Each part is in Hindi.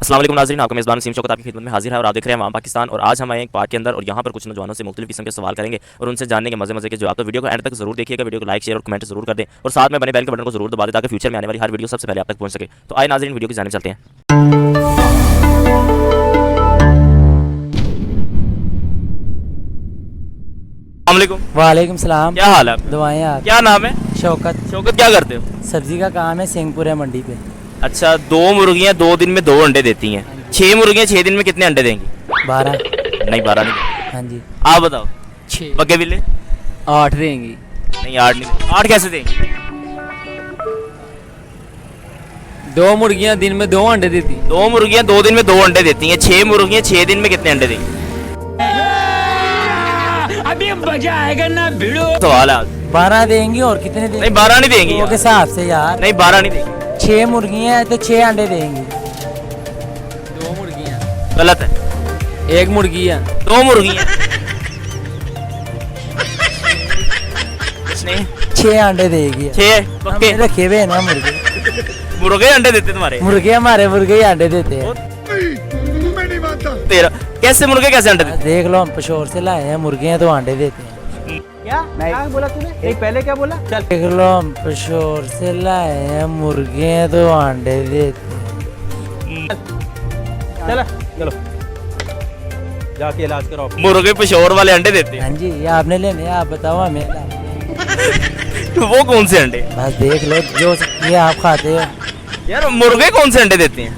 अस्सलाम वालेकुम नाज़रीन, आपका मेज़बान वसीम शौकत आपकी खिदमत में हाजिर है और आप देख रहे हैं वाम पाकिस्तान। और आज हम आए एक पार्क के अंदर और यहाँ पर कुछ नौजवानों से मुख्तलिफ किस्म के सवाल करेंगे और उनसे जानने के मजे के जवाब। तो वीडियो को एंड तक जरूर देखिएगा, वीडियो को लाइक शेयर और कमेंट जरूर कर दें और साथ में बने बेल के बटन को जरूर दबा दें ताकि फ्यूचर में आने वाली हर वीडियो सबसे पहले आप तक पहुँच सके। तो आए नाज़रीन, वीडियो की जानिब चलते हैं। वालेकुम सलाम। क्या हाल है? दुआएं आप। क्या नाम है? शौकत। शौकत, क्या करते हो? सब्जी का काम है, सिंहपुरा मंडी पे। अच्छा, 2 मुर्गियाँ 2 दिन में 2 अंडे देती हैं। 6 मुर्गियाँ 6 दिन में कितने अंडे देंगी? 12। नहीं, 12 नहीं। हाँ जी। आप बताओ। 6। बग्गे बिल्ले? 8 देंगी। नहीं, 8 नहीं। 8 कैसे देंगी? 2 मुर्गियां दिन में 2 अंडे देती। 2 मुर्गियाँ 2 दिन में 2 अंडे देती हैं। 6 मुर्गियाँ 6 दिन में कितने अंडे देंगी? अभी मजा आएगा ना भिड़ो। सवाल है। 12 देंगी और कितने देंगी? नहीं, 12 नहीं देंगी के हिसाब से यार। नहीं, 12 नहीं देंगी। 6 मुर्गियां हैं तो 6 अंडे देंगी। 2 मुर्गियां। गलत है। 1 मुर्गियां। 2 मुर्गियाँ। कुछ नहीं। 6 अंडे देगी। 6 पक्के रखे हुए हैं ना मुर्गे। मुर्गे अंडे देते तुम्हारे? मुर्गे हमारे मुर्गे ही अंडे देते हैं। मैं नहीं मानता। तेरा कैसे मुर्गे कैसे अंडे देते? देख लो, हम पशोर से लाए हैं मुर्गे हैं तो अंडे देते हैं। क्या बोला तूने? एक पहले क्या बोला? चल देख लो, हम पशोर से लाए हैं मुर्गे हैं तो अंडे देते हैं। चलो चलो जाके इलाज कराओ। मुर्गे पिशोर वाले अंडे देते हैं। हाँ जी, ये आपने लेने हैं, आप बताओ हमें। वो कौन से अंडे? बस देख लो, जो ये आप खाते हो। यार, मुर्गे कौन से अंडे देते हैं?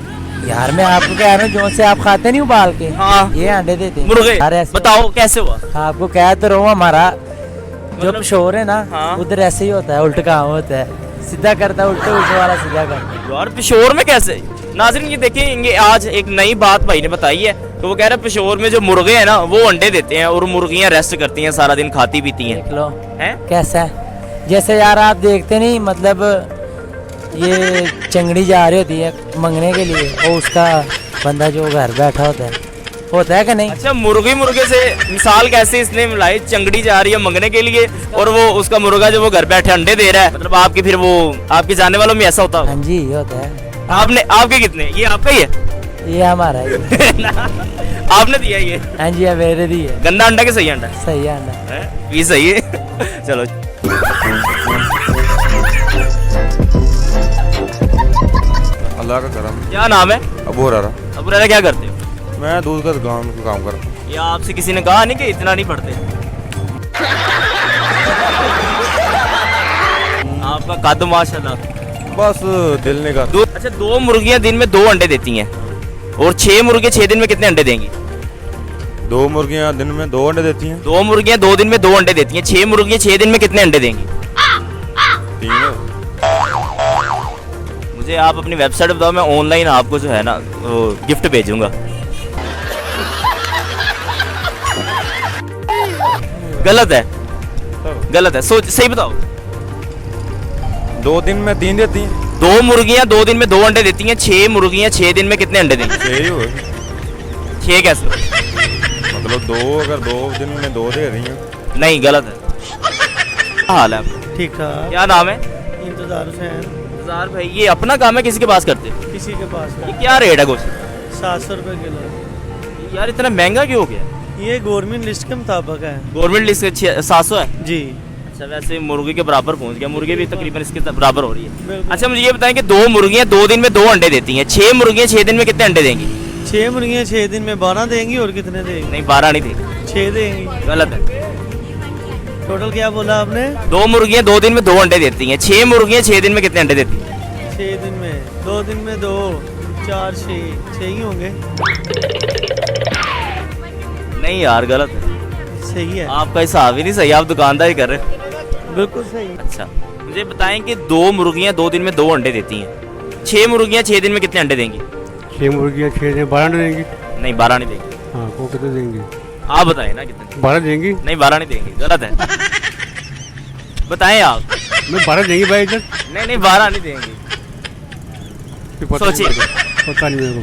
यार मैं आपको कह रहा हूँ, जो से आप खाते नहीं उबाल के, हाँ। ये अंडे देते हैं। मुर्गे यार ऐसे बताओ कैसे हुआ? आपको कह तो रहा हूँ, हमारा जो मतलब- पशोर है ना, हाँ। उधर ऐसे ही होता है, उल्टा काम होता है, सीधा करता है, उल्टे उल्टे वाला सीधा करता है। यार, पिशोर में कैसे? नाज़रीन, ये देखिए, ये आज एक नई बात भाई ने बताई है। तो वो कह रहे हैं पिशोर में जो मुर्गे हैं ना, वो अंडे देते हैं और मुर्गियाँ रेस्ट करती हैं, सारा दिन खाती पीती हैं। देख लो हैं? कैसा है। जैसे यार आप देखते नहीं, मतलब ये चंगड़ी जा रही होती है मंगने के लिए, और उसका बंदा जो घर बैठा होता है कि नहीं? अच्छा, मुर्गे से मिसाल कैसे इसने मिलाई? चंगड़ी जा रही है मंगने के लिए और वो उसका मुर्गा जो वो घर बैठे अंडे दे रहा है। मतलब आपके फिर वो आपके जाने वालों में ऐसा होता है? हाँ जी, ये होता है। आपके कितने? ये आपका ही है? ये हमारा है। आपने दिया ये? हाँ जी, मेरे दी है। गंदा अंडा के सही अंडा? सही है अंडा। ये सही है। चलो, अल्लाह का करम। क्या नाम है? अबू हुरैरा। अब रहना क्या करते हो? मैं दूध का दुकान का काम करता हूँ। या आपसे किसी ने कहा नहीं कि इतना नहीं पढ़ते? आपका कद माशाल्लाह। बस दिल नहीं करता। अच्छा, 2 मुर्गियाँ दिन में 2 अंडे देती हैं और 6 मुर्गे 6 दिन में कितने अंडे देंगी? 2 मुर्गियाँ दिन में 2 अंडे देती हैं। 2 मुर्गियाँ 2 दिन में 2 अंडे देती हैं। 6 मुर्गियाँ 6 दिन में कितने अंडे देंगी? 3। मुझे आप अपनी वेबसाइट बताओ, मैं ऑनलाइन आपको जो है ना वो गिफ्ट भेजूंगा। गलत है, गलत है, सोच सही बताओ। 2 दिन में 3 देती हैं। 2 मुर्गियाँ 2 दिन में 2 अंडे देती हैं। 6 मुर्गियाँ 6 दिन में कितने अंडे देंगी? 6 ही हुए। 6 कैसे? मतलब 2, अगर 2 दिन में 2 दे रही हैं। नहीं, गलत है। क्या हाल है आपका? ठीक ठाक। क्या नाम है? इंतजार से हैं। इंतजार भाई, ये अपना काम है किसी के पास करते? किसी के पास ये क्या रेट है गोश्त? 700 रुपए किलो। यार, इतना महंगा क्यों हो गया? ये गवर्नमेंट लिस्ट के मुताबिक है। गवर्नमेंट लिस्ट 700 है? जी अच्छा, वैसे मुर्गे के बराबर पहुंच गया। मुर्गे भी तकरीबन इसके बराबर हो रही है। बिल्कुल। अच्छा, मुझे ये बताएं कि 2 मुर्गियाँ 2 दिन में 2 अंडे देती हैं। 6 मुर्गियाँ 6 दिन में कितने अंडे देंगी? 6 मुर्गियाँ 6 दिन में 12 देंगी। और कितने देंगी? नहीं, 12 नहीं देंगी। 6 देंगी। गलत है। टोटल क्या बोला आपने? 2 मुर्गियाँ 2 दिन में 2 अंडे देती हैं। 6 मुर्गियाँ 6 दिन में कितने अंडे देती हैं? 6 दिन में 2 दिन में 2 4 6 ही होंगे। नहीं यार, गलत है। सही है। आपका हिसाब ही नहीं सही, आप दुकानदारी कर रहे हैं। बिल्कुल सही। अच्छा, मुझे बताएं कि 2 मुर्गियाँ 2 दिन में 2 अंडे देती हैं। 6 मुर्गियाँ 6 दिन में कितने अंडे देंगी? 6 मुर्गियाँ 6 दिन 12 अंडे देंगी। नहीं, 12 नहीं देंगी। हाँ, वो कितने देंगी? आप बताएं ना कितने। 12 देंगी। नहीं, 12 नहीं देंगी। गलत है। बताएं आप। मैं 12 देंगी भाई इधर। नहीं, 12 नहीं देंगी। पता नहीं सोचिए। मेरे को। पता नहीं मेरे को।